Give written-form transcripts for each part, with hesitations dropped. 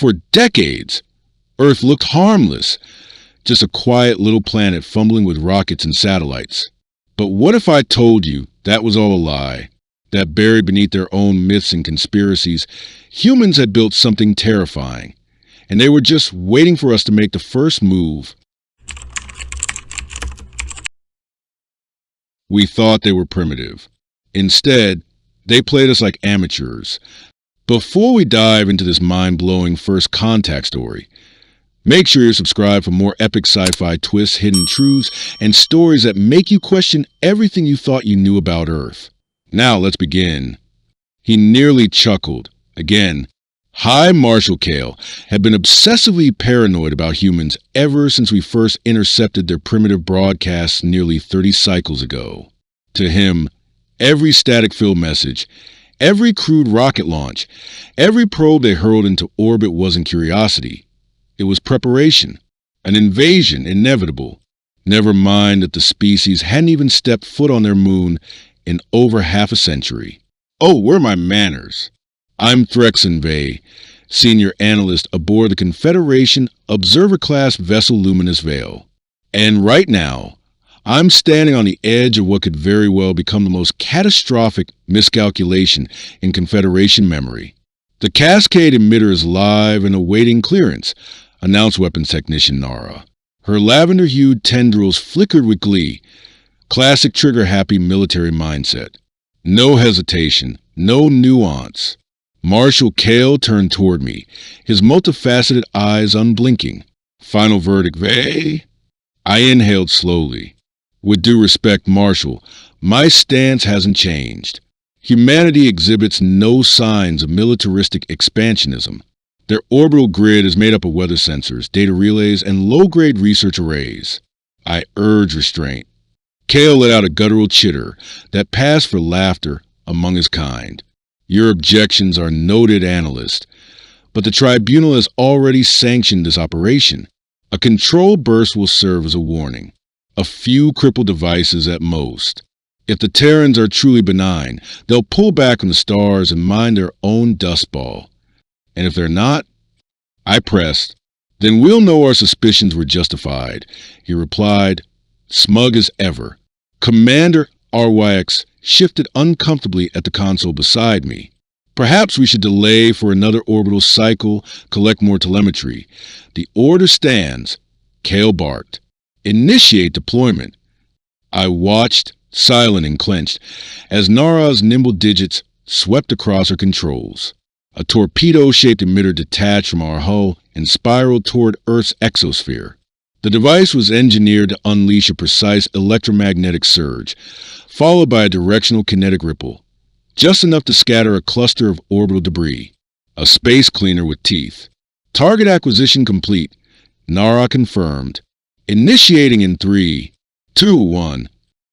For decades, Earth looked harmless, just a quiet little planet fumbling with rockets and satellites. But what if I told you that was all a lie? That buried beneath their own myths and conspiracies, humans had built something terrifying, and they were just waiting for us to make the first move. We thought they were primitive. Instead, they played us like amateurs. Before we dive into this mind-blowing first contact story, make sure you're subscribed for more epic sci-fi twists, hidden truths, and stories that make you question everything you thought you knew about Earth. Now let's begin. He nearly chuckled. Again, High Marshal Kale had been obsessively paranoid about humans ever since we first intercepted their primitive broadcasts nearly 30 cycles ago. To him, every static-filled message, every crude rocket launch, every probe they hurled into orbit wasn't curiosity. It was preparation, an invasion inevitable. Never mind that the species hadn't even stepped foot on their moon in over half a century. Oh, where are my manners? I'm Threxon Vey, senior analyst aboard the Confederation Observer-class vessel Luminous Veil. And right now, I'm standing on the edge of what could very well become the most catastrophic miscalculation in Confederation memory. The Cascade emitter is live and awaiting clearance, announced weapons technician Nara. Her lavender-hued tendrils flickered with glee. Classic trigger-happy military mindset. No hesitation, no nuance. Marshal Kale turned toward me, his multifaceted eyes unblinking. Final verdict, Vey? I inhaled slowly. With due respect, Marshal, my stance hasn't changed. Humanity exhibits no signs of militaristic expansionism. Their orbital grid is made up of weather sensors, data relays, and low-grade research arrays. I urge restraint. Kale let out a guttural chitter that passed for laughter among his kind. Your objections are noted, analyst, but the tribunal has already sanctioned this operation. A control burst will serve as a warning. A few crippled devices at most. If the Terrans are truly benign, they'll pull back on the stars and mind their own dust ball. And if they're not, I pressed, then we'll know our suspicions were justified. He replied, smug as ever. Commander RYX shifted uncomfortably at the console beside me. Perhaps we should delay for another orbital cycle, collect more telemetry. The order stands, Kale barked. Initiate deployment. I watched, silent and clenched, as Nara's nimble digits swept across her controls. A torpedo-shaped emitter detached from our hull and spiraled toward Earth's exosphere. The device was engineered to unleash a precise electromagnetic surge, followed by a directional kinetic ripple, just enough to scatter a cluster of orbital debris. A space cleaner with teeth. Target acquisition complete. Nara confirmed. Initiating in 3, 2, 1.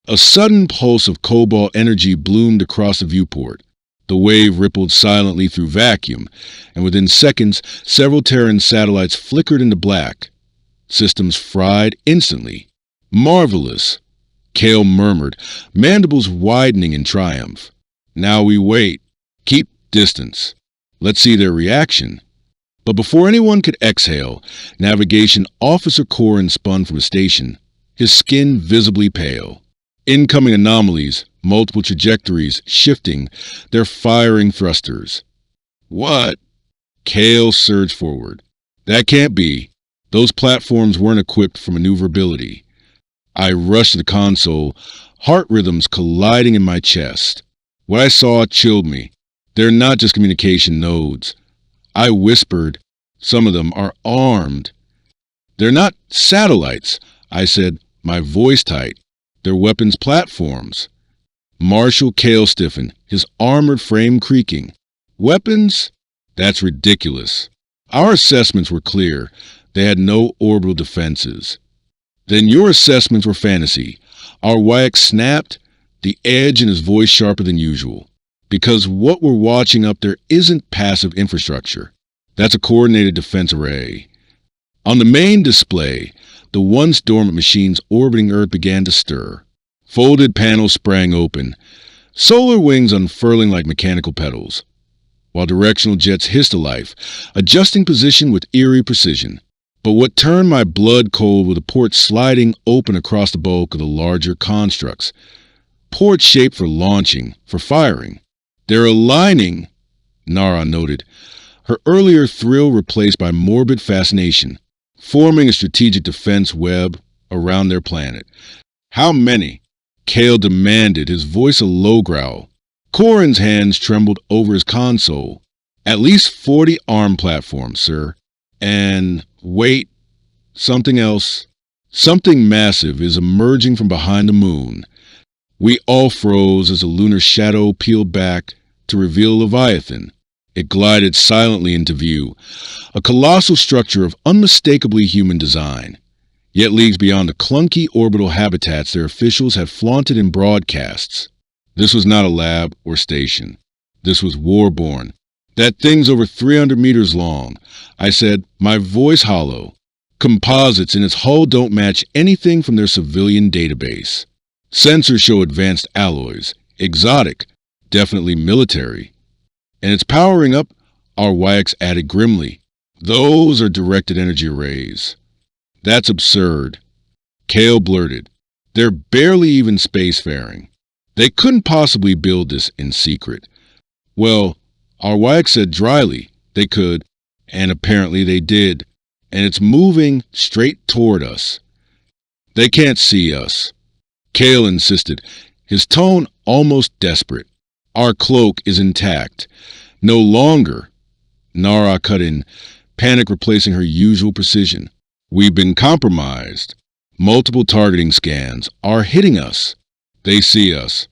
A sudden pulse of cobalt energy bloomed across the viewport. The wave rippled silently through vacuum, and within seconds, several Terran satellites flickered into black. Systems fried instantly. Marvelous, Kale murmured, mandibles widening in triumph. Now we wait. Keep distance. Let's see their reaction. But before anyone could exhale, Navigation Officer Corrin spun from a station, his skin visibly pale. Incoming anomalies, multiple trajectories, shifting, their firing thrusters. What? Kale surged forward. That can't be. Those platforms weren't equipped for maneuverability. I rushed to the console, heart rhythms colliding in my chest. What I saw chilled me. They're not just communication nodes. I whispered, some of them are armed. They're not satellites, I said, my voice tight. They're weapons platforms. Marshal Kale stiffened, his armored frame creaking. Weapons? That's ridiculous. Our assessments were clear. They had no orbital defenses. Then your assessments were fantasy. Our YX snapped, the edge in his voice sharper than usual. Because what we're watching up there isn't passive infrastructure. That's a coordinated defense array. On the main display, the once dormant machines orbiting Earth began to stir. Folded panels sprang open, solar wings unfurling like mechanical petals. while directional jets hissed to life, adjusting position with eerie precision. But what turned my blood cold were the ports sliding open across the bulk of the larger constructs. Ports shaped for launching, for firing. They're aligning, Nara noted, her earlier thrill replaced by morbid fascination, forming a strategic defense web around their planet. How many? Kale demanded, his voice a low growl. Corin's hands trembled over his console. At least 40 arm platforms, sir. And wait, something else. Something massive is emerging from behind the moon. We all froze as a lunar shadow peeled back to reveal Leviathan. It glided silently into view, a colossal structure of unmistakably human design, yet leagues beyond the clunky orbital habitats their officials had flaunted in broadcasts. This was not a lab or station. This was Warborn. That thing's over 300 meters long, I said, my voice hollow. Composites in its hull don't match anything from their civilian database. Sensors show advanced alloys, exotic, definitely military. And it's powering up, our YX added grimly. Those are directed energy arrays. That's absurd. Kale blurted. They're barely even spacefaring. They couldn't possibly build this in secret. Well, our YX said dryly they could, and apparently they did, and it's moving straight toward us. They can't see us. Kale insisted, his tone almost desperate. Our cloak is intact. No longer. Nara cut in, panic replacing her usual precision. We've been compromised. Multiple targeting scans are hitting us. They see us.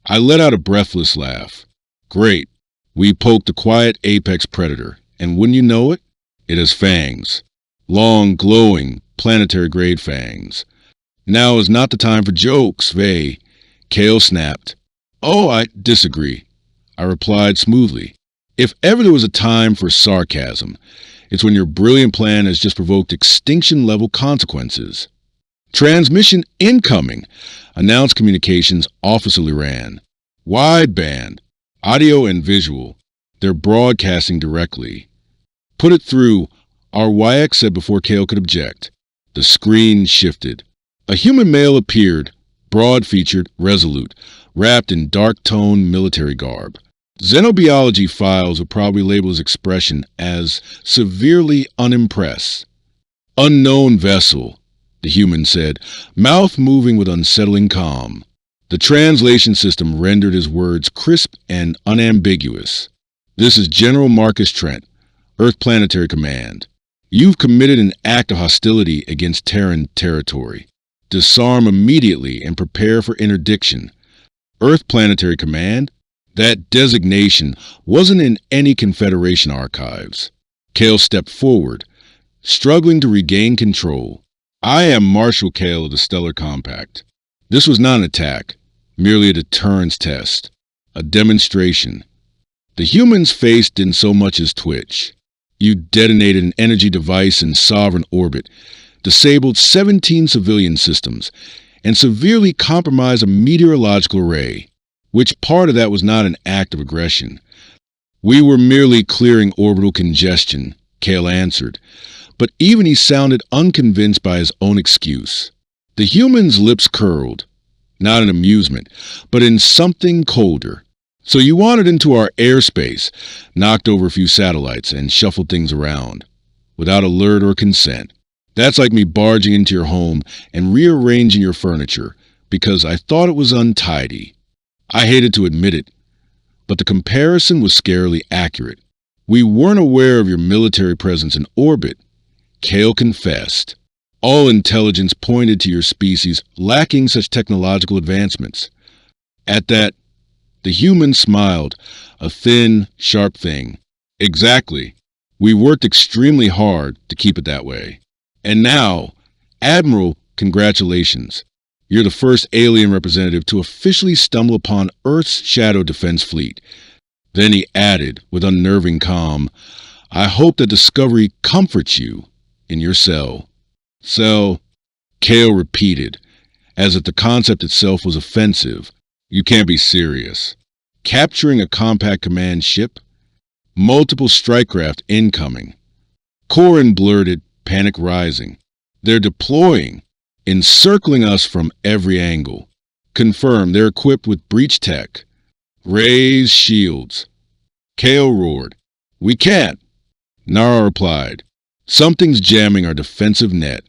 I let out a breathless laugh. Great. We poked a quiet apex predator, and wouldn't you know it? It has fangs. Long, glowing, planetary-grade fangs. Now is not the time for jokes, Vey. Kale snapped. Oh, I disagree, I replied smoothly. If ever there was a time for sarcasm, it's when your brilliant plan has just provoked extinction-level consequences. Transmission incoming, announced communications officers ran. Wideband, audio and visual. They're broadcasting directly. Put it through, our YX said before Kale could object. The screen shifted. A human male appeared, broad-featured, resolute, wrapped in dark-toned military garb. Xenobiology files would probably label his expression as severely unimpressed. Unknown vessel, the human said, mouth moving with unsettling calm. The translation system rendered his words crisp and unambiguous. This is General Marcus Trent, Earth Planetary Command. You've committed an act of hostility against Terran territory. Disarm immediately and prepare for interdiction. Earth Planetary Command? That designation wasn't in any Confederation archives. Kale stepped forward, struggling to regain control. I am Marshal Kale of the Stellar Compact. This was not an attack, merely a deterrence test, a demonstration. The human's face didn't so much as twitch. You detonated an energy device in sovereign orbit, disabled 17 civilian systems, and severely compromised a meteorological array. Which part of that was not an act of aggression? We were merely clearing orbital congestion, Kale answered, but even he sounded unconvinced by his own excuse. The human's lips curled, not in amusement, but in something colder. So you wandered into our airspace, knocked over a few satellites, and shuffled things around, without alert or consent. That's like me barging into your home and rearranging your furniture, because I thought it was untidy. I hated to admit it, but the comparison was scarily accurate. We weren't aware of your military presence in orbit, Kale confessed. All intelligence pointed to your species lacking such technological advancements. At that, the human smiled, a thin, sharp thing. Exactly. We worked extremely hard to keep it that way. And now, Admiral, congratulations. You're the first alien representative to officially stumble upon Earth's shadow defense fleet. Then he added, with unnerving calm, I hope that discovery comforts you in your cell. Cell, Kale repeated, as if the concept itself was offensive. You can't be serious. Capturing a compact command ship? Multiple strike craft incoming. Corin blurted, panic rising. They're deploying, encircling us from every angle. Confirmed they're equipped with breach tech. Raise shields. Kale roared, "We can't." Nara replied, "Something's jamming our defensive net.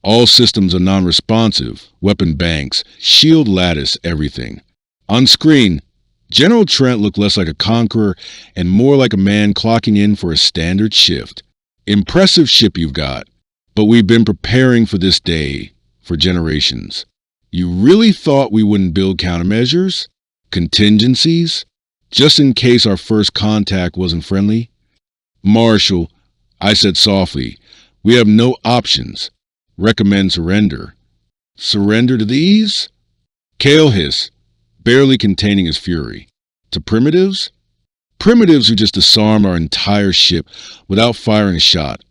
All systems are non-responsive, weapon banks, shield lattice, everything." On screen, General Trent looked less like a conqueror and more like a man clocking in for a standard shift. "Impressive ship you've got, but we've been preparing for this day for generations. You really thought we wouldn't build countermeasures? Contingencies? Just in case our first contact wasn't friendly?" "Marshal," I said softly, "we have no options. Recommend surrender." "Surrender to these?" Kale hissed, barely containing his fury. "To primitives? Primitives who just disarmed our entire ship without firing a shot."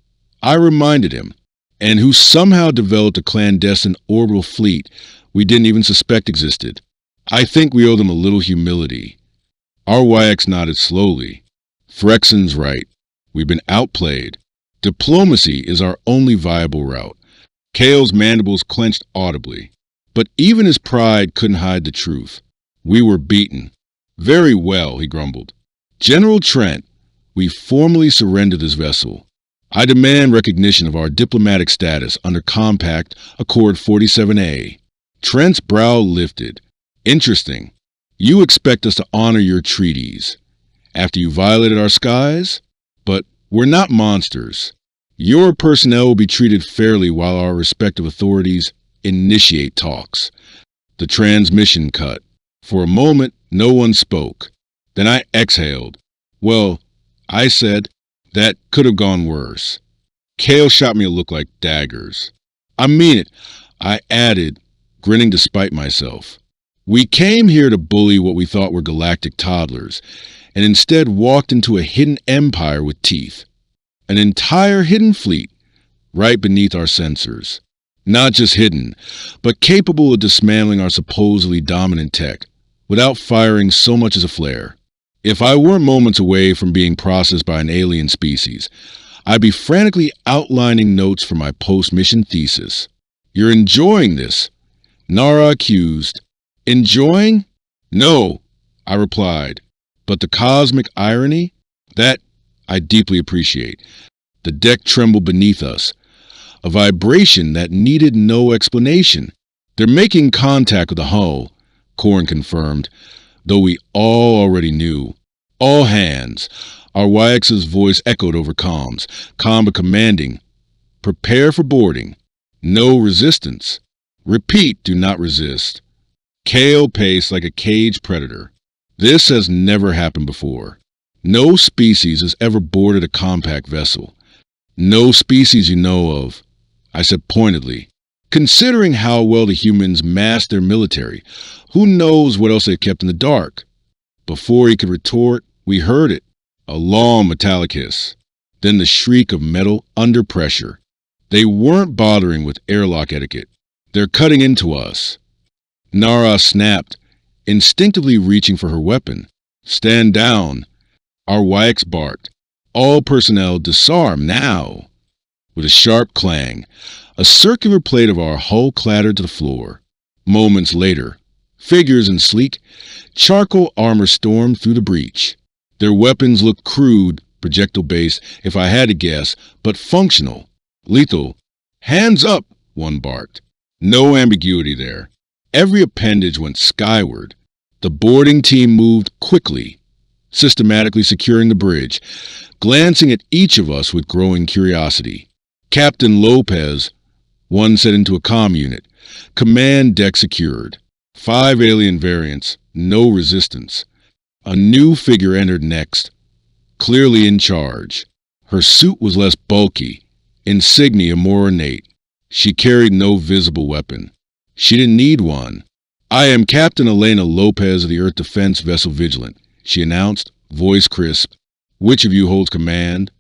I reminded him, "and who somehow developed a clandestine orbital fleet we didn't even suspect existed. I think we owe them a little humility." Our YX nodded slowly. "Frexen's right. We've been outplayed. Diplomacy is our only viable route." Kale's mandibles clenched audibly, but even his pride couldn't hide the truth. "We were beaten." "Very well," he grumbled. "General Trent, we formally surrender this vessel. I demand recognition of our diplomatic status under Compact Accord 47A. Trent's brow lifted. "Interesting. You expect us to honor your treaties after you violated our skies? But we're not monsters. Your personnel will be treated fairly while our respective authorities initiate talks." The transmission cut. For a moment, no one spoke. Then I exhaled. "Well," I said, "that could have gone worse." Kale shot me a look like daggers. "I mean it," I added, grinning despite myself. "We came here to bully what we thought were galactic toddlers, and instead walked into a hidden empire with teeth. An entire hidden fleet, right beneath our sensors. Not just hidden, but capable of dismantling our supposedly dominant tech, without firing so much as a flare. If I weren't moments away from being processed by an alien species, I'd be frantically outlining notes for my post-mission thesis." "You're enjoying this?" Nara accused. "Enjoying? No," I replied. "But the cosmic irony? That I deeply appreciate." The deck trembled beneath us, a vibration that needed no explanation. "They're making contact with the hull," Corin confirmed, though we all already knew. "All hands." Our YX's voice echoed over comms, comba commanding, "Prepare for boarding. No resistance. Repeat, do not resist." Kale paced like a caged predator. "This has never happened before. No species has ever boarded a compact vessel. No species you know of," I said pointedly. "Considering how well the humans masked their military, who knows what else they kept in the dark?" Before he could retort, we heard it. A long metallic hiss. Then the shriek of metal under pressure. They weren't bothering with airlock etiquette. "They're cutting into us." Nara snapped, instinctively reaching for her weapon. "Stand down." Our YX barked. "All personnel disarm now." With a sharp clang, a circular plate of our hull clattered to the floor. Moments later, figures in sleek, charcoal armor stormed through the breach. Their weapons looked crude, projectile-based, if I had to guess, but functional. Lethal. "Hands up," one barked. No ambiguity there. Every appendage went skyward. The boarding team moved quickly, systematically securing the bridge, glancing at each of us with growing curiosity. "Captain Lopez," one said into a comm unit. "Command deck secured. 5 alien variants, no resistance." A new figure entered next, clearly in charge. Her suit was less bulky, insignia more ornate. She carried no visible weapon. She didn't need one. "I am Captain Elena Lopez of the Earth Defense Vessel Vigilant," she announced, voice crisp. "Which of you holds command?"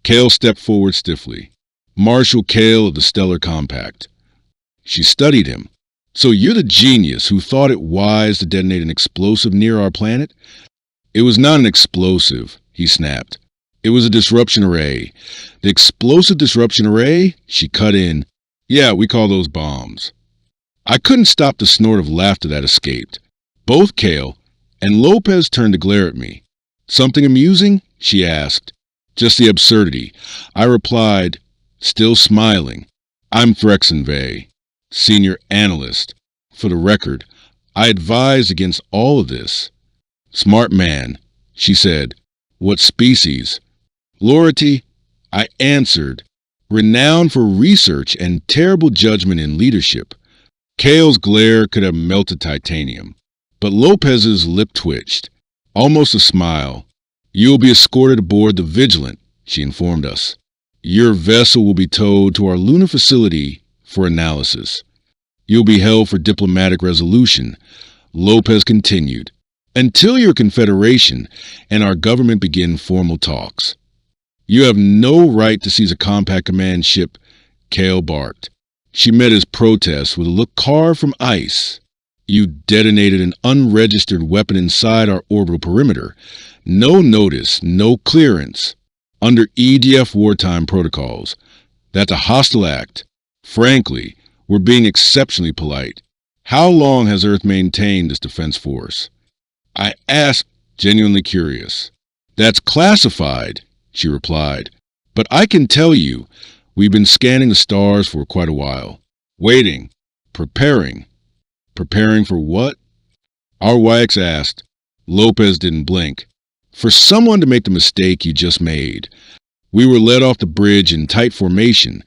Kale stepped forward stiffly. "Marshal Kale of the Stellar Compact." She studied him. "So you're the genius who thought it wise to detonate an explosive near our planet?" "It was not an explosive," he snapped. It was a disruption array. The explosive disruption array? She cut in. Yeah, we call those bombs. I couldn't stop the snort of laughter that escaped. Both Kale and Lopez turned to glare at me. Something amusing? She asked. Just the absurdity. I replied, still smiling. I'm Threxenvey, senior analyst. For the record, I advised against all of this. Smart man, she said. What species? Lority, I answered. Renowned for research and terrible judgment in leadership. Kale's glare could have melted titanium, but Lopez's lip twitched. Almost a smile. You'll be escorted aboard the Vigilant, she informed us. Your vessel will be towed to our lunar facility for analysis. You'll be held for diplomatic resolution, Lopez continued, until your confederation and our government begin formal talks. You have no right to seize a compact command ship, Kale barked. She met his protest with a look carved from ice. You detonated an unregistered weapon inside our orbital perimeter. No notice, no clearance. Under EDF wartime protocols. That's a hostile act. Frankly, we're being exceptionally polite. How long has Earth maintained this defense force? I asked, genuinely curious. That's classified, she replied. But I can tell you, we've been scanning the stars for quite a while. Waiting. Preparing. Preparing for what? Our WIX asked. Lopez didn't blink. For someone to make the mistake you just made. We were led off the bridge in tight formation,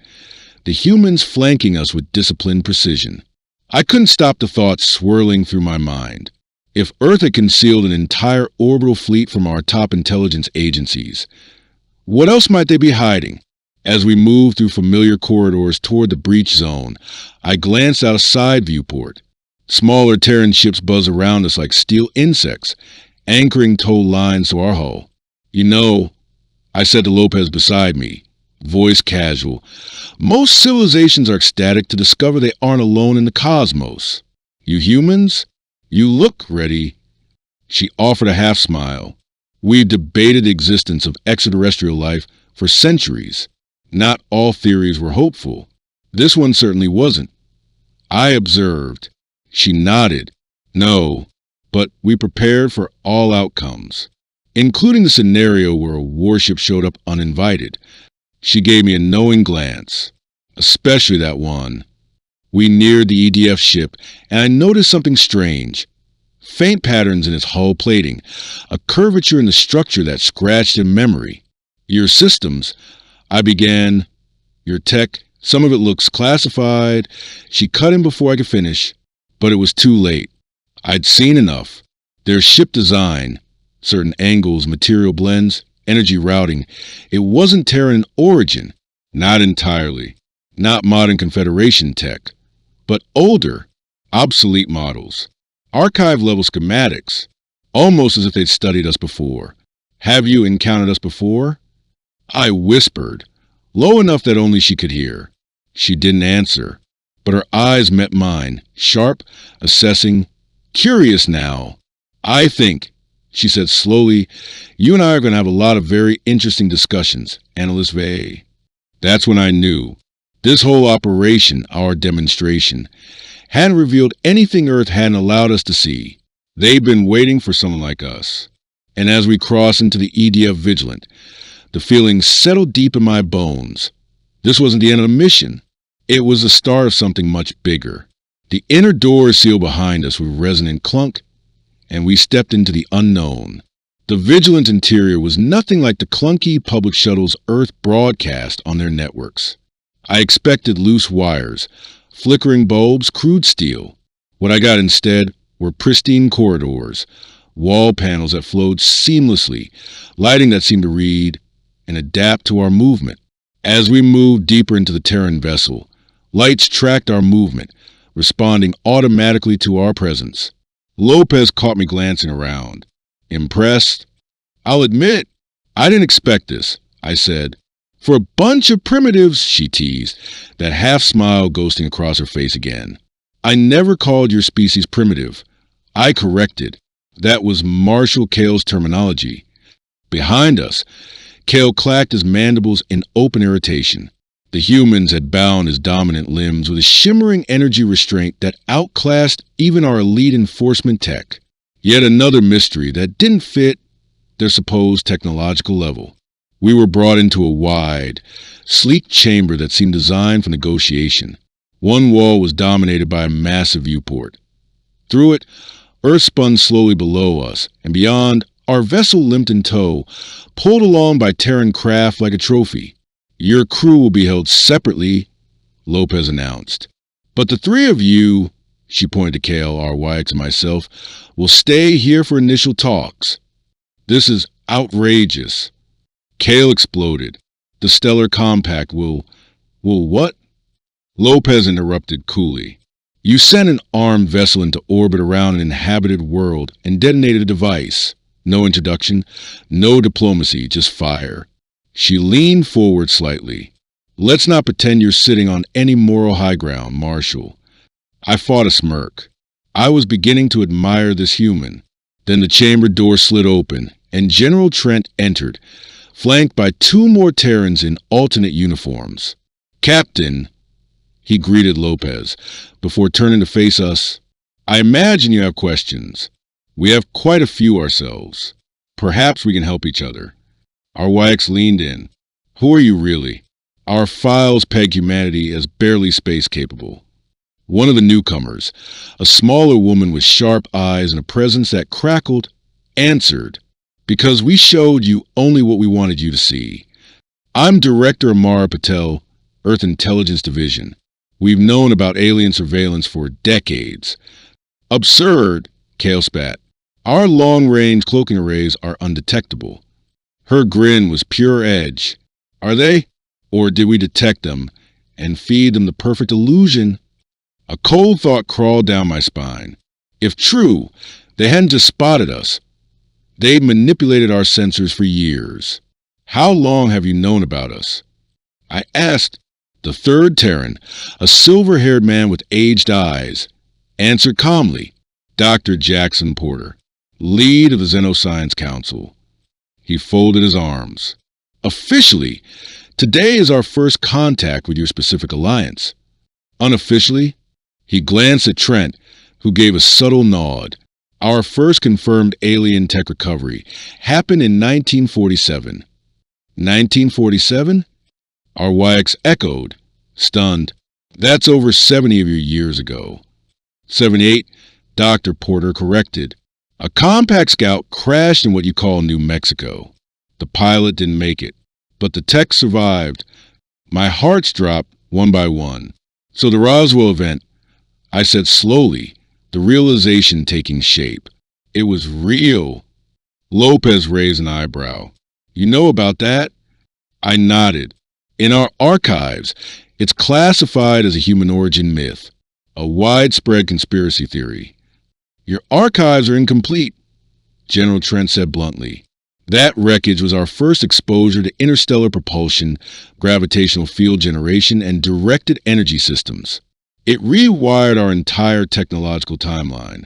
the humans flanking us with disciplined precision. I couldn't stop the thoughts swirling through my mind. If Earth had concealed an entire orbital fleet from our top intelligence agencies, what else might they be hiding? As we moved through familiar corridors toward the breach zone, I glanced out a side viewport. Smaller Terran ships buzz around us like steel insects, anchoring tow lines to our hull. You know, I said to Lopez beside me, voice casual, most civilizations are ecstatic to discover they aren't alone in the cosmos. You humans? You look ready. She offered a half smile. We've debated the existence of extraterrestrial life for centuries. Not all theories were hopeful. This one certainly wasn't. I observed. She nodded. No, but we prepared for all outcomes, including the scenario where a warship showed up uninvited. She gave me a knowing glance, especially that one. We neared the EDF ship, and I noticed something strange. Faint patterns in its hull plating, a curvature in the structure that scratched in memory. Your systems, I began. Your tech, some of it looks classified. She cut in before I could finish, but it was too late. I'd seen enough. Their ship design, certain angles, material blends, energy routing, it wasn't Terran in origin. Not entirely. Not modern Confederation tech. But older, obsolete models. Archive-level schematics. Almost as if they'd studied us before. Have you encountered us before? I whispered, low enough that only she could hear. She didn't answer, but her eyes met mine, sharp, assessing, curious now. I think, she said slowly, you and I are going to have a lot of very interesting discussions, Analyst Vey. That's when I knew. This whole operation, our demonstration, hadn't revealed anything Earth hadn't allowed us to see. They'd been waiting for someone like us. And as we crossed into the EDF Vigilant, the feeling settled deep in my bones. This wasn't the end of the mission. It was the start of something much bigger. The inner door sealed behind us with resonant clunk, and we stepped into the unknown. The Vigilant interior was nothing like the clunky public shuttles Earth broadcast on their networks. I expected loose wires, flickering bulbs, crude steel. What I got instead were pristine corridors, wall panels that flowed seamlessly, lighting that seemed to read and adapt to our movement. As we moved deeper into the Terran vessel, lights tracked our movement, responding automatically to our presence. Lopez caught me glancing around. Impressed? I'll admit, I didn't expect this, I said. For a bunch of primitives, she teased, that half smile ghosting across her face again. I never called your species primitive. I corrected. That was Marshal Kale's terminology. Behind us, Kale clacked his mandibles in open irritation. The humans had bound his dominant limbs with a shimmering energy restraint that outclassed even our elite enforcement tech. Yet another mystery that didn't fit their supposed technological level. We were brought into a wide, sleek chamber that seemed designed for negotiation. One wall was dominated by a massive viewport. Through it, Earth spun slowly below us, and beyond, our vessel limped in tow, pulled along by Terran craft like a trophy. Your crew will be held separately, Lopez announced. But the three of you, she pointed to Kale, our YX, and myself, will stay here for initial talks. This is outrageous. Kale exploded. The stellar compact will what? Lopez interrupted coolly. You sent an armed vessel into orbit around an inhabited world and detonated a device. No introduction, no diplomacy, just fire. She leaned forward slightly. Let's not pretend you're sitting on any moral high ground, Marshal. I fought a smirk. I was beginning to admire this human. Then the chamber door slid open, and General Trent entered, flanked by two more Terrans in alternate uniforms. Captain, he greeted Lopez, before turning to face us. I imagine you have questions. We have quite a few ourselves. Perhaps we can help each other. Our YX leaned in. Who are you really? Our files peg humanity as barely space capable. One of the newcomers, a smaller woman with sharp eyes and a presence that crackled, answered, because we showed you only what we wanted you to see. I'm Director Amara Patel, Earth Intelligence Division. We've known about alien surveillance for decades. Absurd, Kale spat. Our long-range cloaking arrays are undetectable. Her grin was pure edge. Are they? Or did we detect them and feed them the perfect illusion? A cold thought crawled down my spine. If true, they hadn't just spotted us. They'd manipulated our sensors for years. How long have you known about us? I asked. The third Terran, a silver-haired man with aged eyes, answered calmly. Dr. Jackson Porter, lead of the Xenoscience Council. He folded his arms. Officially, today is our first contact with your specific alliance. Unofficially, he glanced at Trent, who gave a subtle nod. Our first confirmed alien tech recovery happened in 1947. 1947? Our YX echoed, stunned. That's over 70 of your years ago. 78, Dr. Porter corrected. A compact scout crashed in what you call New Mexico. The pilot didn't make it, but the tech survived. My hearts dropped one by one. So the Roswell event, I said slowly, the realization taking shape. It was real. Lopez raised an eyebrow. You know about that? I nodded. In our archives, it's classified as a human origin myth, a widespread conspiracy theory. Your archives are incomplete, General Trent said bluntly. That wreckage was our first exposure to interstellar propulsion, gravitational field generation, and directed energy systems. It rewired our entire technological timeline.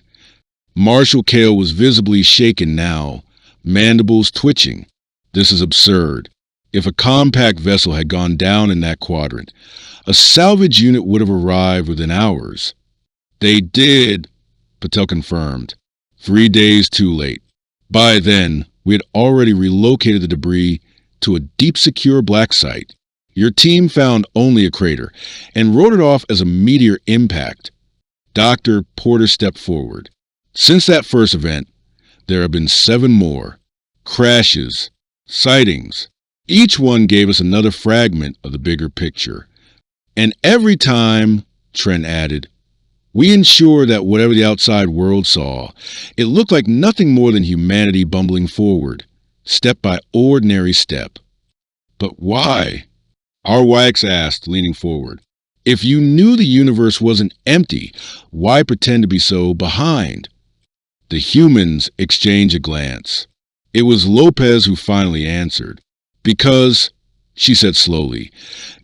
Marshal Kale was visibly shaken now, mandibles twitching. This is absurd. If a compact vessel had gone down in that quadrant, a salvage unit would have arrived within hours. They did, Patel confirmed. 3 days too late. By then, we had already relocated the debris to a deep secure black site. Your team found only a crater and wrote it off as a meteor impact. Dr. Porter stepped forward. Since that first event, there have been 7 more. Crashes, sightings. Each one gave us another fragment of the bigger picture. And every time, Trent added, we ensured that whatever the outside world saw, it looked like nothing more than humanity bumbling forward, step by ordinary step. But why? Our YX asked, leaning forward. If you knew the universe wasn't empty, why pretend to be so behind? The humans exchanged a glance. It was Lopez who finally answered. Because, she said slowly,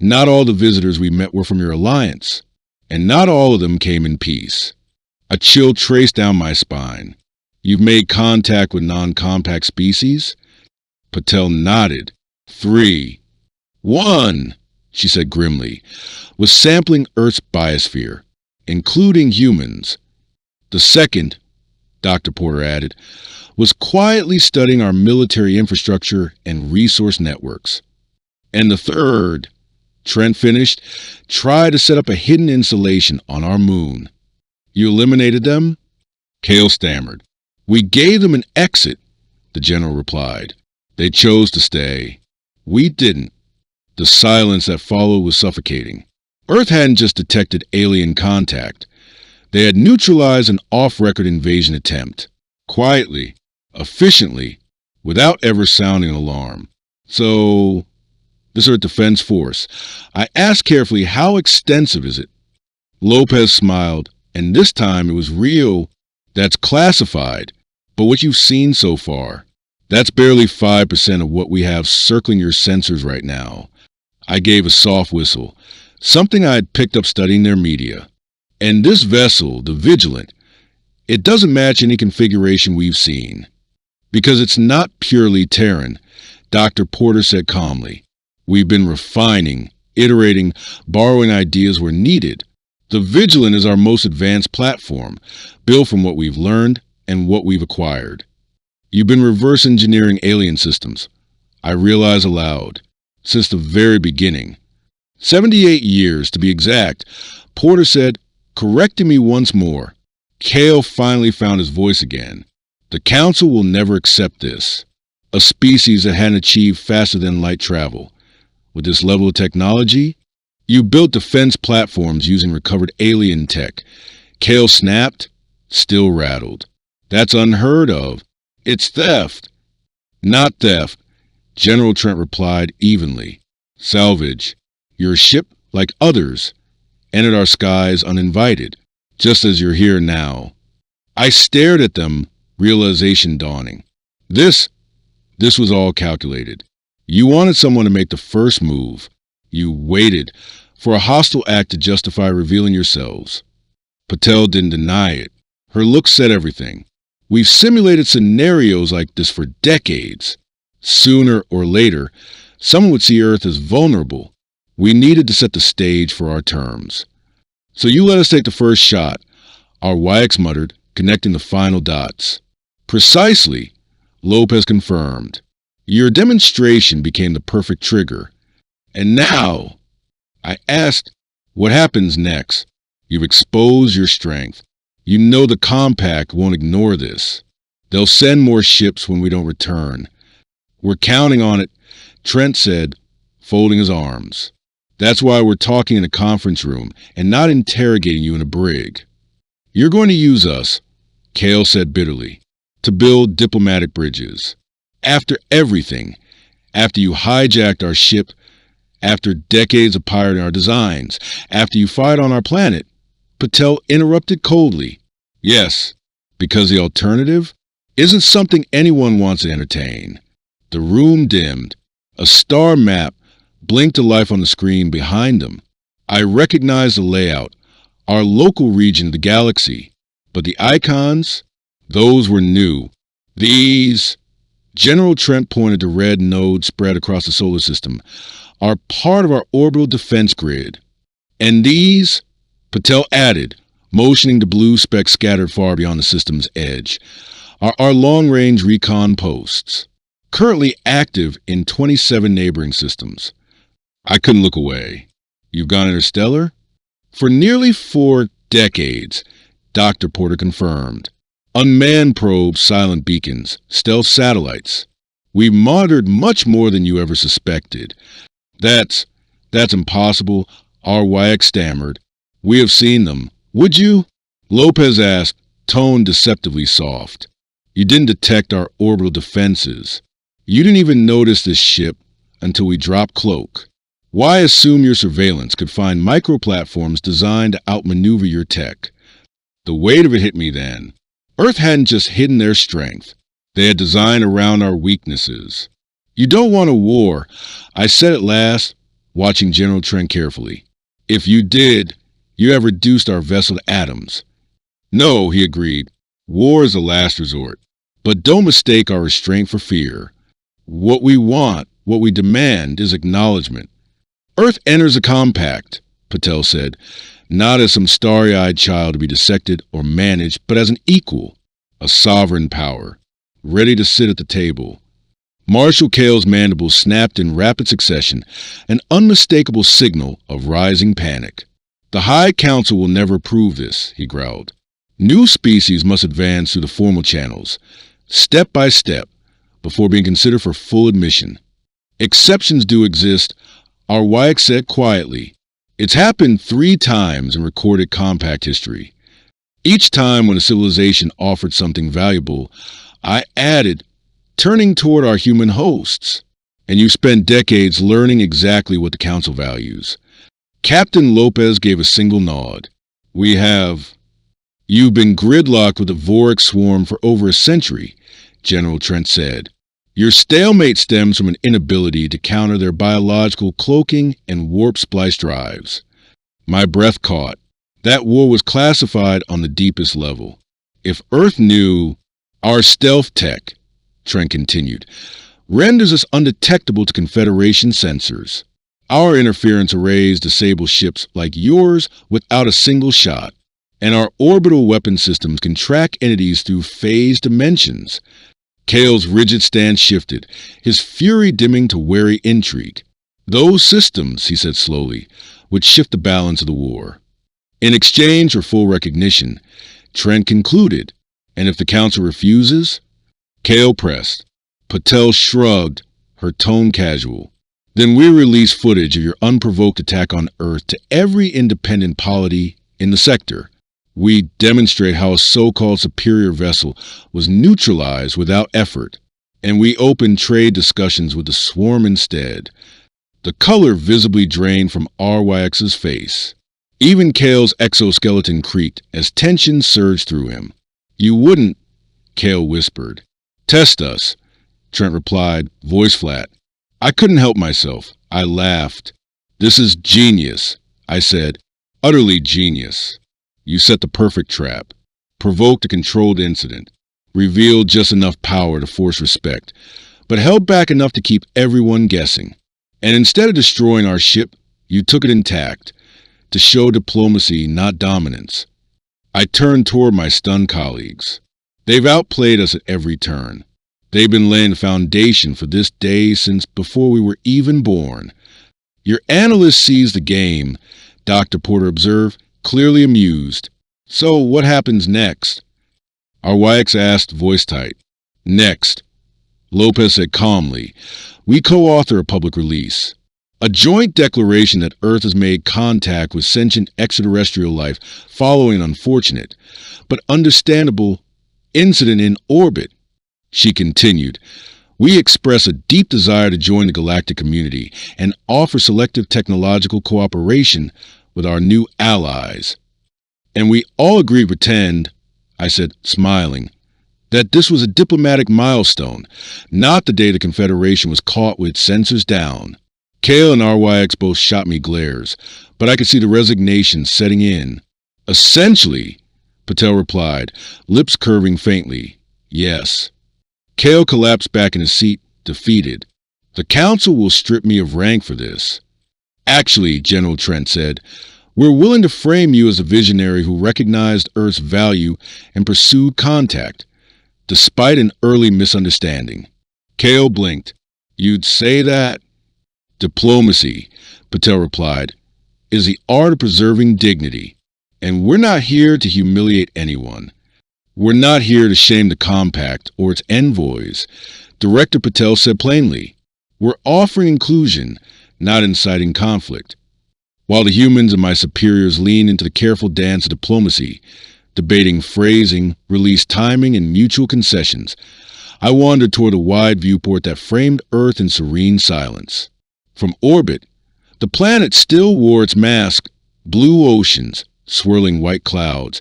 not all the visitors we met were from your alliance, and not all of them came in peace. A chill traced down my spine. You've made contact with non-compact species? Patel nodded. 3, 1, she said grimly, was sampling Earth's biosphere, including humans. The second, Dr. Porter added, was quietly studying our military infrastructure and resource networks. And the third, Trent finished, tried to set up a hidden installation on our moon. You eliminated them? Cale stammered. We gave them an exit, the general replied. They chose to stay. We didn't. The silence that followed was suffocating. Earth hadn't just detected alien contact. They had neutralized an off-record invasion attempt. Quietly, efficiently, without ever sounding an alarm. So, this Earth Defense Force. I asked carefully, how extensive is it? Lopez smiled, and this time it was real. That's classified. But what you've seen so far, that's barely 5% of what we have circling your sensors right now. I gave a soft whistle, something I had picked up studying their media. And this vessel, the Vigilant, it doesn't match any configuration we've seen. Because it's not purely Terran, Dr. Porter said calmly. We've been refining, iterating, borrowing ideas where needed. The Vigilant is our most advanced platform, built from what we've learned and what we've acquired. You've been reverse engineering alien systems, I realized aloud, since the very beginning. 78 years, to be exact, Porter said, correcting me once more. Cale finally found his voice again. The Council will never accept this. A species that hadn't achieved faster-than-light travel. With this level of technology, you built defense platforms using recovered alien tech. Cale snapped, still rattled. That's unheard of. It's theft. Not theft, General Trent replied evenly. Salvage. Your ship, like others, entered our skies uninvited, just as you're here now. I stared at them, realization dawning. This was all calculated. You wanted someone to make the first move. You waited for a hostile act to justify revealing yourselves. Patel didn't deny it. Her look said everything. We've simulated scenarios like this for decades. Sooner or later, someone would see Earth as vulnerable. We needed to set the stage for our terms. So you let us take the first shot, our YX muttered, connecting the final dots. Precisely, Lopez confirmed. Your demonstration became the perfect trigger. And now, I asked, what happens next? You've exposed your strength. You know the Compact won't ignore this. They'll send more ships when we don't return. We're counting on it, Trent said, folding his arms. That's why we're talking in a conference room and not interrogating you in a brig. You're going to use us, Cale said bitterly, to build diplomatic bridges. After everything, after you hijacked our ship, after decades of pirating our designs, after you fired on our planet, Patel interrupted coldly. Yes, because the alternative isn't something anyone wants to entertain. The room dimmed. A star map blinked to life on the screen behind them. I recognized the layout, our local region of the galaxy, but the icons, those were new. These, General Trent pointed to red nodes spread across the solar system, are part of our orbital defense grid. And these, Patel added, motioning to blue specks scattered far beyond the system's edge, are our long-range recon posts, currently active in 27 neighboring systems. I couldn't look away. You've gone interstellar? For nearly 4 decades, Dr. Porter confirmed. Unmanned probes, silent beacons, stealth satellites. We've monitored much more than you ever suspected. That's impossible, our YX stammered. We have seen them. Would you? Lopez asked, tone deceptively soft. You didn't detect our orbital defenses. You didn't even notice this ship until we dropped cloak. Why assume your surveillance could find micro-platforms designed to outmaneuver your tech? The weight of it hit me then. Earth hadn't just hidden their strength. They had designed around our weaknesses. You don't want a war, I said at last, watching General Trent carefully. If you did, you have reduced our vessel to atoms. No, he agreed. War is a last resort. But don't mistake our restraint for fear. What we want, What we demand is acknowledgement. Earth enters a compact, Patel said, not as some starry-eyed child to be dissected or managed, but as an equal, a sovereign power, ready to sit at the table. Marshal Kale's mandibles snapped in rapid succession, an unmistakable signal of rising panic. The High Council will never approve this, he growled. New species must advance through the formal channels, step by step, before being considered for full admission. Exceptions do exist, our YX said quietly. It's happened 3 times in recorded compact history. Each time when a civilization offered something valuable, I added, turning toward our human hosts. And you spent decades learning exactly what the Council values. Captain Lopez gave a single nod. We have. You've been gridlocked with a Voric swarm for over a century, General Trent said. Your stalemate stems from an inability to counter their biological cloaking and warp splice drives. My breath caught. That war was classified on the deepest level. If Earth knew, our stealth tech, Trent continued, renders us undetectable to Confederation sensors. Our interference arrays disable ships like yours without a single shot, and our orbital weapon systems can track entities through phase dimensions. Kale's rigid stance shifted, his fury dimming to wary intrigue. Those systems, he said slowly, would shift the balance of the war. In exchange for full recognition, Trent concluded, and if the Council refuses? Kale pressed. Patel shrugged, her tone casual. Then we release footage of your unprovoked attack on Earth to every independent polity in the sector. We demonstrate how a so-called superior vessel was neutralized without effort, and we open trade discussions with the swarm instead. The color visibly drained from RYX's face. Even Kale's exoskeleton creaked as tension surged through him. You wouldn't, Kale whispered. Test us, Trent replied, voice flat. I couldn't help myself. I laughed. This is genius, I said. Utterly genius. You set the perfect trap, provoked a controlled incident, revealed just enough power to force respect, but held back enough to keep everyone guessing. And instead of destroying our ship, you took it intact, to show diplomacy, not dominance. I turned toward my stunned colleagues. They've outplayed us at every turn. They've been laying the foundation for this day since before we were even born. Your analyst sees the game, Dr. Porter observed, clearly amused. So what happens next? Our YX asked, voice tight. Next, Lopez said calmly, we co-author a public release. A joint declaration that Earth has made contact with sentient extraterrestrial life following an unfortunate, but understandable, incident in orbit. She continued, we express a deep desire to join the galactic community and offer selective technological cooperation with our new allies. And we all agree to pretend, I said, smiling, that this was a diplomatic milestone, not the day the Confederation was caught with sensors down. Kale and RYX both shot me glares, but I could see the resignation setting in. Essentially, Patel replied, lips curving faintly, yes. Kale collapsed back in his seat, defeated. The Council will strip me of rank for this. Actually, General Trent said, we're willing to frame you as a visionary who recognized Earth's value and pursued contact, despite an early misunderstanding. Kale blinked. You'd say that? Diplomacy, Patel replied, is the art of preserving dignity, and we're not here to humiliate anyone. We're not here to shame the compact or its envoys, Director Patel said plainly. We're offering inclusion, not inciting conflict. While the humans and my superiors lean into the careful dance of diplomacy, debating phrasing, release timing, and mutual concessions, I wandered toward a wide viewport that framed Earth in serene silence. From orbit, the planet still wore its mask, blue oceans, swirling white clouds,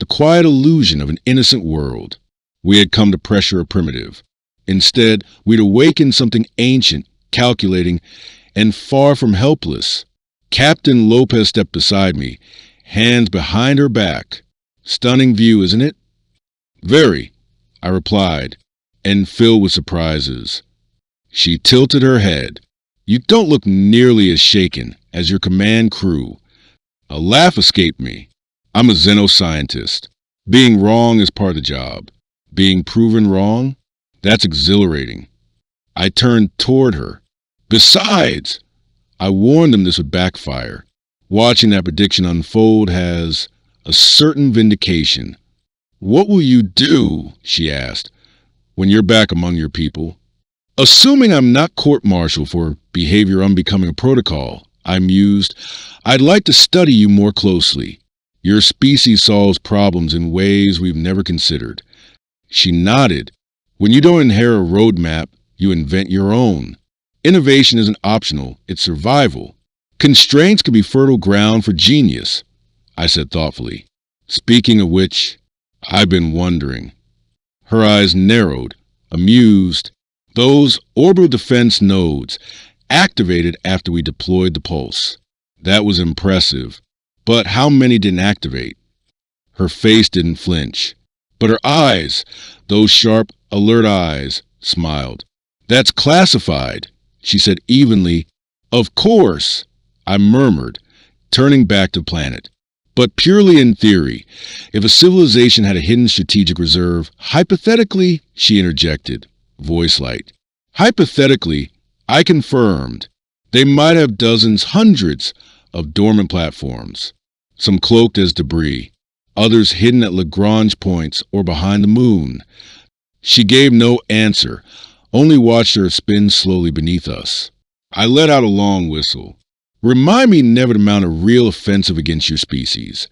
the quiet illusion of an innocent world. We had come to pressure a primitive. Instead, we'd awakened something ancient, calculating, and far from helpless. Captain Lopez stepped beside me, hands behind her back. Stunning view, isn't it? Very, I replied, and filled with surprises. She tilted her head. You don't look nearly as shaken as your command crew. A laugh escaped me. I'm a xenoscientist. Being wrong is part of the job. Being proven wrong? That's exhilarating. I turned toward her. Besides, I warned them this would backfire. Watching that prediction unfold has a certain vindication. What will you do, she asked, when you're back among your people? Assuming I'm not court-martialed for behavior unbecoming a protocol, I mused, I'd like to study you more closely. Your species solves problems in ways we've never considered. She nodded. When you don't inherit a roadmap, you invent your own. Innovation isn't optional, it's survival. Constraints can be fertile ground for genius, I said thoughtfully. Speaking of which, I've been wondering. Her eyes narrowed, amused. Those orbital defense nodes activated after we deployed the pulse. That was impressive. But how many didn't activate? Her face didn't flinch. But her eyes, those sharp, alert eyes, smiled. That's classified, she said evenly. Of course, I murmured, turning back to the planet. But purely in theory, if a civilization had a hidden strategic reserve, hypothetically, she interjected, voice light. Hypothetically, I confirmed, they might have dozens, hundreds of dormant platforms, some cloaked as debris, others hidden at Lagrange points or behind the moon. She gave no answer, only watched her spin slowly beneath us. I let out a long whistle. Remind me never to mount a real offensive against your species.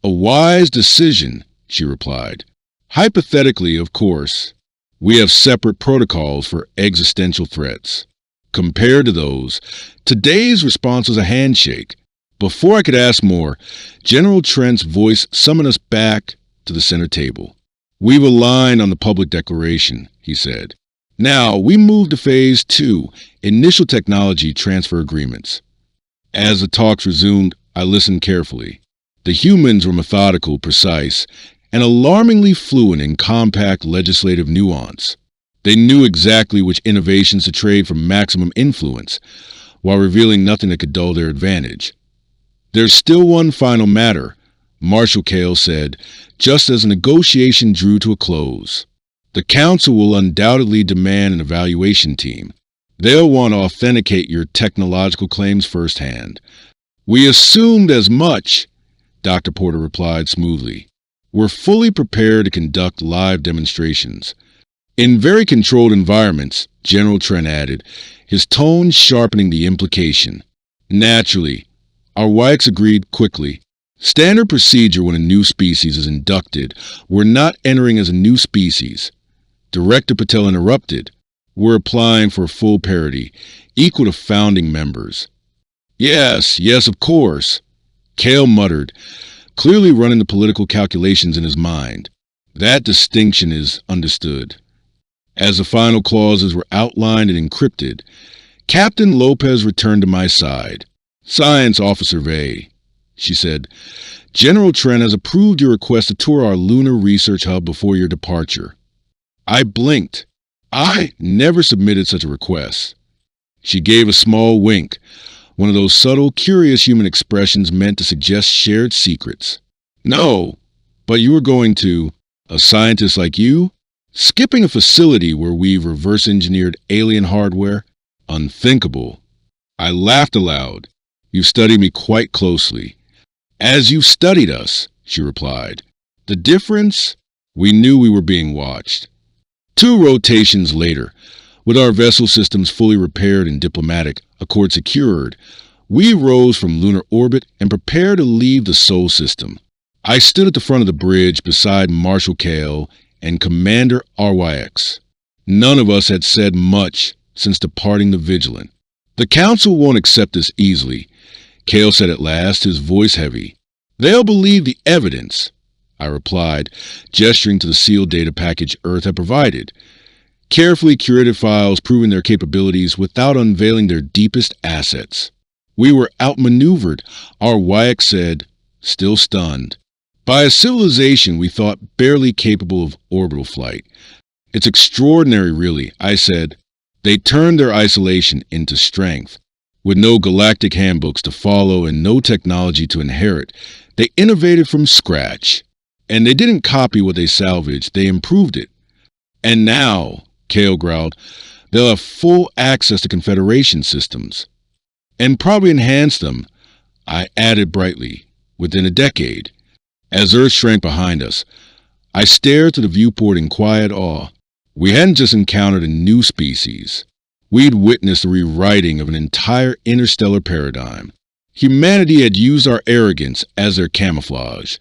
A wise decision, she replied. Hypothetically, of course, we have separate protocols for existential threats. Compared to those, today's response was a handshake. Before I could ask more, General Trent's voice summoned us back to the center table. We've aligned on the public declaration, he said. Now, we move to Phase 2, initial technology transfer agreements. As the talks resumed, I listened carefully. The humans were methodical, precise, and alarmingly fluent in compact legislative nuance. They knew exactly which innovations to trade for maximum influence, while revealing nothing that could dull their advantage. There's still one final matter, Marshal Kale said, just as the negotiation drew to a close. The Council will undoubtedly demand an evaluation team. They'll want to authenticate your technological claims firsthand. We assumed as much, Dr. Porter replied smoothly. We're fully prepared to conduct live demonstrations. In very controlled environments, General Trent added, his tone sharpening the implication. Naturally, our WICs agreed quickly. Standard procedure when a new species is inducted. We're not entering as a new species. Director Patel interrupted. We're applying for full parity, equal to founding members. Yes, of course, Kale muttered, clearly running the political calculations in his mind. That distinction is understood. As the final clauses were outlined and encrypted, Captain Lopez returned to my side. Science Officer Vey, she said, General Trent has approved your request to tour our lunar research hub before your departure. I blinked. I never submitted such a request. She gave a small wink, one of those subtle, curious human expressions meant to suggest shared secrets. No, but you were going to, a scientist like you, skipping a facility where we've reverse-engineered alien hardware? Unthinkable. I laughed aloud. You've studied me quite closely. As you've studied us, she replied. The difference? We knew we were being watched. 2 rotations later, with our vessel systems fully repaired and diplomatic accord secured, we rose from lunar orbit and prepared to leave the Sol system. I stood at the front of the bridge beside Marshal Kale and Commander RYX. None of us had said much since departing the Vigilant. The Council won't accept this easily, Kale said at last, his voice heavy. They'll believe the evidence, I replied, gesturing to the sealed data package Earth had provided. Carefully curated files proving their capabilities without unveiling their deepest assets. We were outmaneuvered, our WIAC said, still stunned, by a civilization we thought barely capable of orbital flight. It's extraordinary, really, I said. They turned their isolation into strength. With no galactic handbooks to follow and no technology to inherit, they innovated from scratch. And they didn't copy what they salvaged, they improved it. And now, Kale growled, they'll have full access to Confederation systems. And probably enhance them, I added brightly, within a decade. As Earth shrank behind us, I stared to the viewport in quiet awe. We hadn't just encountered a new species. We'd witnessed the rewriting of an entire interstellar paradigm. Humanity had used our arrogance as their camouflage,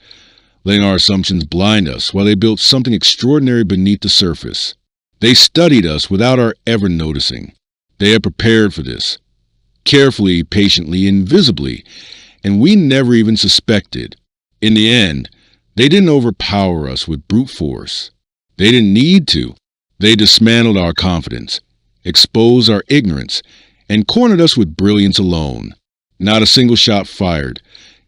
letting our assumptions blind us while they built something extraordinary beneath the surface. They studied us without our ever noticing. They had prepared for this, carefully, patiently, invisibly, and we never even suspected. In the end, they didn't overpower us with brute force. They didn't need to. They dismantled our confidence, exposed our ignorance, and cornered us with brilliance alone. Not a single shot fired,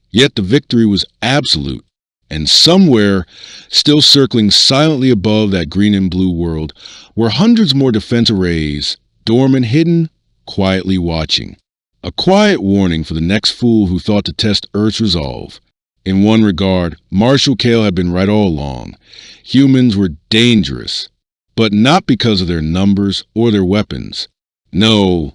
yet the victory was absolute. And somewhere, still circling silently above that green and blue world, were hundreds more defense arrays, dormant, hidden, quietly watching. A quiet warning for the next fool who thought to test Earth's resolve. In one regard, Marshal Kale had been right all along. Humans were dangerous, but not because of their numbers or their weapons. No,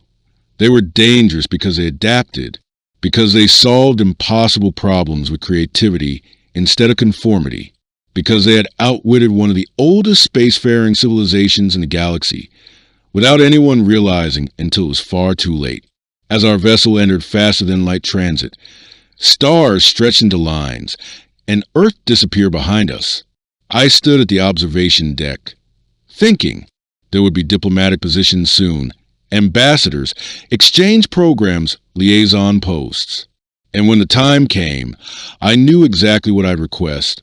they were dangerous because they adapted, because they solved impossible problems with creativity instead of conformity, because they had outwitted one of the oldest spacefaring civilizations in the galaxy, without anyone realizing until it was far too late. As our vessel entered faster-than-light transit, stars stretched into lines, and Earth disappeared behind us. I stood at the observation deck, thinking there would be diplomatic positions soon, ambassadors, exchange programs, liaison posts. And when the time came, I knew exactly what I'd request.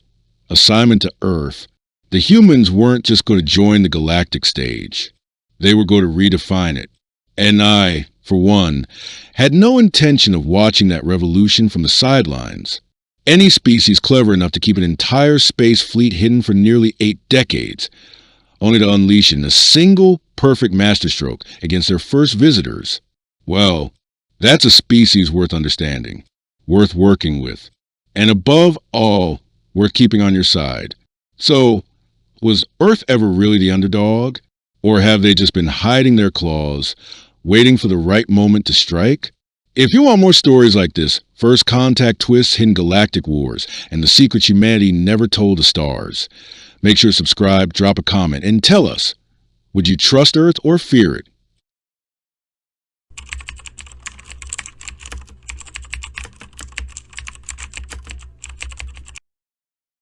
Assignment to Earth. The humans weren't just going to join the galactic stage. They were going to redefine it. And I, for one, had no intention of watching that revolution from the sidelines. Any species clever enough to keep an entire space fleet hidden for nearly 8 decades, only to unleash in a single perfect masterstroke against their first visitors. Well, that's a species worth understanding, worth working with, and above all, worth keeping on your side. So, was Earth ever really the underdog? Or have they just been hiding their claws, waiting for the right moment to strike? If you want more stories like this, first contact twists, hidden galactic wars, and the secrets humanity never told the stars, make sure to subscribe, drop a comment, and tell us, would you trust Earth or fear it?